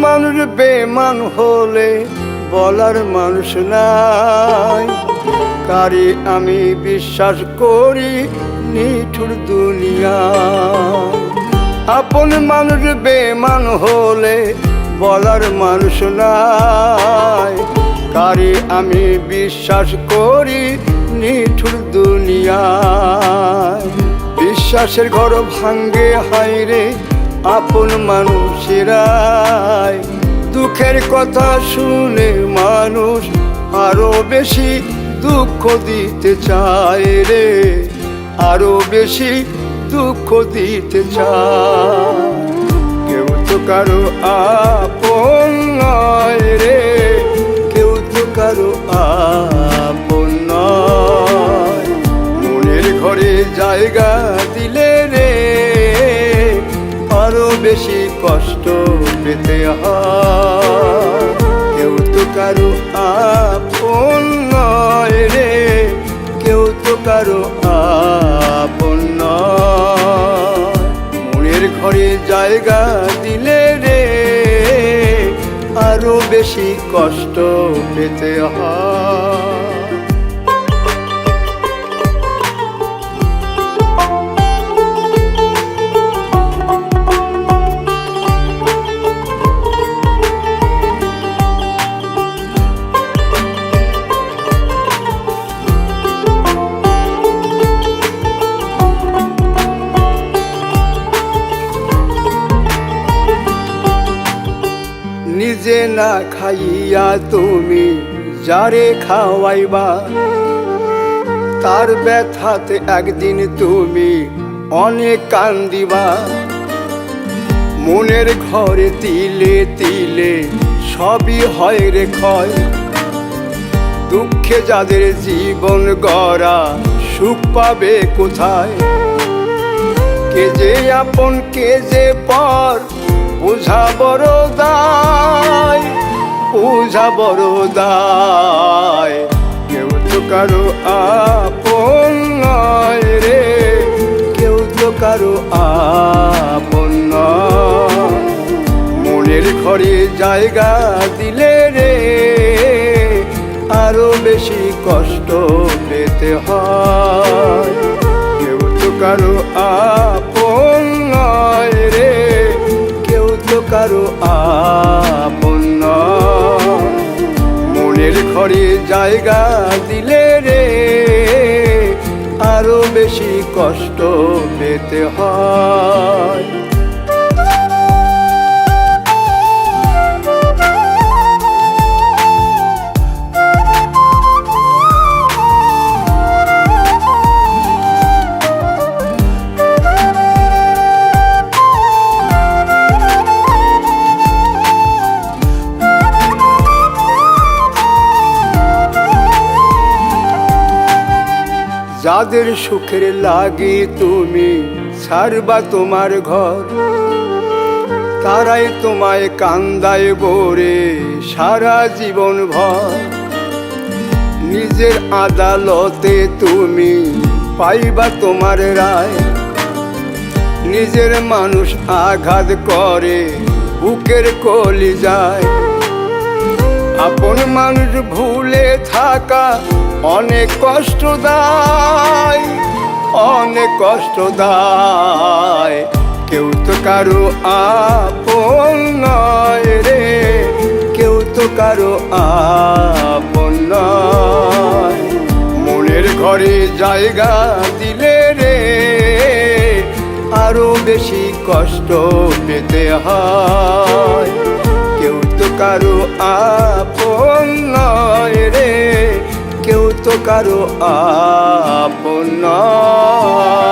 মানুষ বেমান হলে বলার মানুষ নাই, কারে আমি বিশ্বাস করি নিঠুর দুনিয়া। আপন মানুষ বেমান হলে বলার মানুষ নাই, কারে আমি বিশ্বাস করি নিঠুর দুনিয়ায়। বিশ্বাসের ঘর ভাঙ্গে হায়রে আপন মানুষেরাই, দুঃখের কথা শুনে মানুষ আরো বেশি দুঃখ দিতে চায় রে, আরো বেশি দুঃখ দিতে চায়। কেউ তো কারো আপন নয় রে, কেউ তো কারো আপন নয়। মনের ঘরে জায়গা দিলে রে আরো বেশি কষ্ট পেতে হয়। কেউ তো কারো আপন নয় রে, কেউ তো কারো আপন নয়। মনের ঘরে জায়গা দিলে রে আরো বেশি কষ্ট পেতে হয়। নিজে না খাইয়া তুমি যারে খাওয়াইবা, তার ব্যথাতে একদিন তুমি অনেক কান্দিবা। মনের ঘরে তিলে তিলে সবই হয় রে ক্ষয়, দুঃখে যাদের জীবন গড়া সুখ পাবে কোথায়। কে যে আপন কে যে পর বুঝা বড় দায়, বুঝা বড় দায়। কেউ তো কারো আপন নয় রে, কেউ তো কারো আপন নয়। মনের ঘরে জায়গা দিলে রে আরো বেশি কষ্ট পেতে হয়। কেউ তো কারো আপন নয় রে, কেউ তো কারো আপন নয়। মনের ঘরে জায়গা দিলে রে আরো বেশি কষ্ট পেতে হয়। যাদের সুখের লাগি তুমি ছাড়বা তোমার ঘর, তারাই তোমায় কান্দায় গোরে সারা জীবন ভর। নিজের আদালতে তুমি পাইবা তোমার রায়, নিজের মানুষ আঘাত করে বুকের কলিজায়। আপন মানুষ ভুলে থাকা অনেক কষ্ট দেয়, অনেক কষ্ট দেয়। কেউ তো কারো আপন নয় রে, কেউ তো কারো আপন নয়। মনের ঘরে জায়গা দিলে রে আরো বেশি কষ্ট পেতে হয়। কেউ তো কারো আপন নয় রে, কেউ তো কারো আপন নয়।